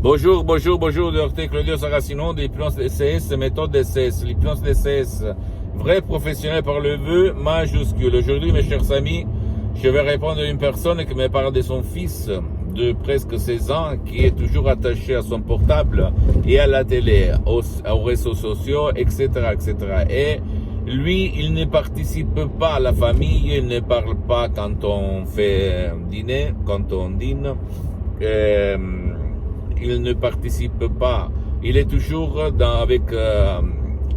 Bonjour, Dr. Claudio Saracino, l'hypnose DCS, méthode DCS, l'hypnose DCS, vrai professionnel par le vœu majuscule. Aujourd'hui, mes chers amis, je vais répondre à une personne qui me parle de son fils de presque 16 ans qui est toujours attaché à son portable et à la télé, aux réseaux sociaux, etc., etc. Et lui, il ne participe pas à la famille, il ne parle pas quand on fait dîner, quand on dîne. Il ne participe pas. Il est toujours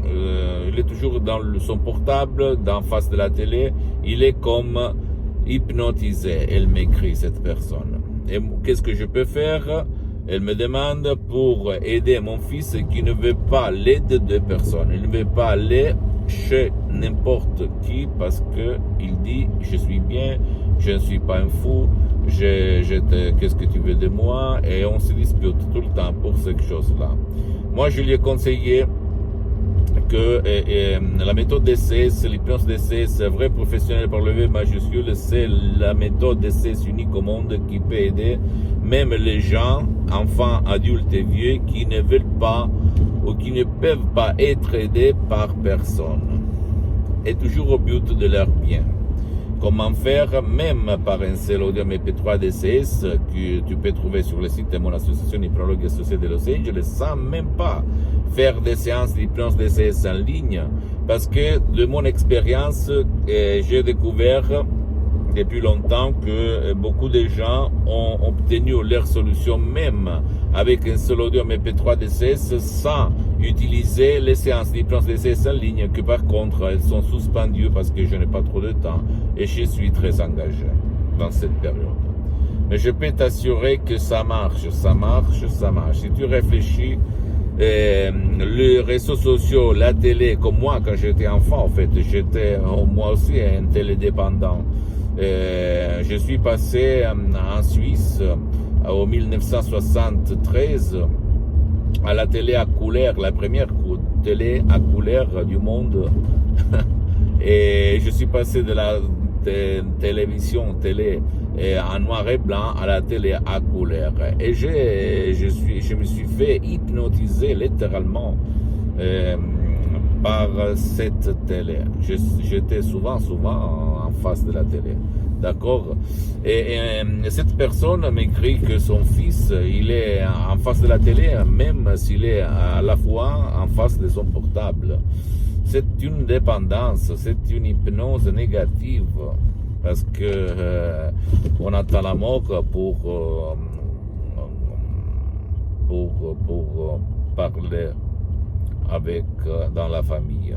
il est toujours dans son portable, en face de la télé. Il est comme hypnotisé. Elle m'écrit, cette personne. Et qu'est-ce que je peux faire? Elle me demande pour aider mon fils qui ne veut pas l'aide de personne. Il ne veut pas aller chez n'importe qui parce que il dit je suis bien, je ne suis pas un fou, qu'est-ce que tu veux de moi? Et on se dispute tout le temps pour cette chose-là. Moi, je lui ai conseillé que la méthode DCS, l'hypnose DCS, vrai professionnel par le V majuscule, c'est la méthode DCS unique au monde qui peut aider même les gens, enfants, adultes et vieux, qui ne veulent pas ou qui ne peuvent pas être aidés par personne. Et toujours au but de leur bien. Comment faire, même par un seul audio MP3 DCS que tu peux trouver sur le site de mon association Hypnologue Associée de Los Angeles, sans même pas faire des séances d'hypnose DCS en ligne, parce que de mon expérience, j'ai découvert depuis longtemps que beaucoup de gens ont obtenu leur solution même avec un seul audio MP3 DCS sans utiliser les séances d'hypnose DCS en ligne, que par contre elles sont suspendues parce que je n'ai pas trop de temps et je suis très engagé dans cette période. Mais je peux t'assurer que ça marche. Si tu réfléchis, les réseaux sociaux, la télé, comme moi quand j'étais enfant, en fait, j'étais moi aussi un télédépendant. Je suis passé en Suisse en 1973 à la télé à couleur, la première télé à couleur du monde. Et je suis passé de la télé en noir et blanc à la télé à couleur. Et je me suis fait hypnotiser littéralement par cette télé. J'étais souvent en face de la télé. D'accord? Et cette personne m'écrit que son fils, il est en face de la télé, même s'il est à la fois en face de son portable. C'est une dépendance, c'est une hypnose négative, parce que on attend la mort pour parler avec dans la famille,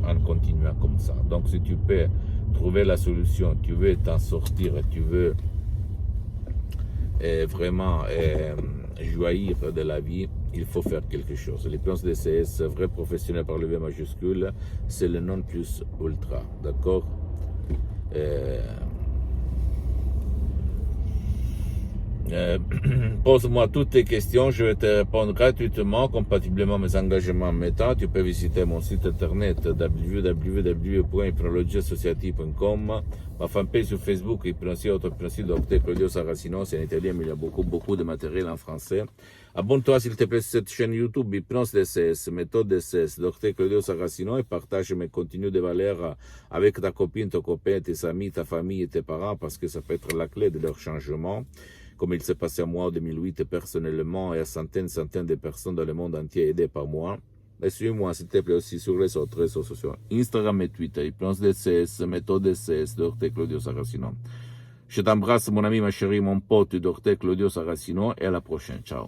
en continuant comme ça. Donc si tu peux trouver la solution, tu veux t'en sortir, tu veux vraiment jouir de la vie, il faut faire quelque chose. L'hypnose DCS, vrai professionnel par le V majuscule, c'est le non plus ultra, d'accord? Pose-moi toutes tes questions, je vais te répondre gratuitement, compatiblement à mes engagements en méta. Tu peux visiter mon site internet www.hypnologieassociative.com, ma fanpage sur Facebook, Hypnosie, Auto-Hypnosie, Dr. Claudio Saracino, c'est en italien, mais il y a beaucoup de matériel en français. Abonne-toi s'il te plaît sur cette chaîne YouTube, Hypnose DCS, méthode DCS, Dr. Claudio Saracino, et partage mes contenus de valeur avec ta copine, ton copain, tes amis, ta famille et tes parents, parce que ça peut être la clé de leur changement. Comme il s'est passé à moi en 2008 personnellement et à centaines de personnes dans le monde entier aidées par moi. Et suis-moi s'il te plaît aussi sur les autres réseaux sociaux, Instagram et Twitter, Hypnose DCS, méthode DCS, Dr. Claudio Saracino. Je t'embrasse mon ami, ma chérie, mon pote, Dr. Claudio Saracino, et à la prochaine. Ciao.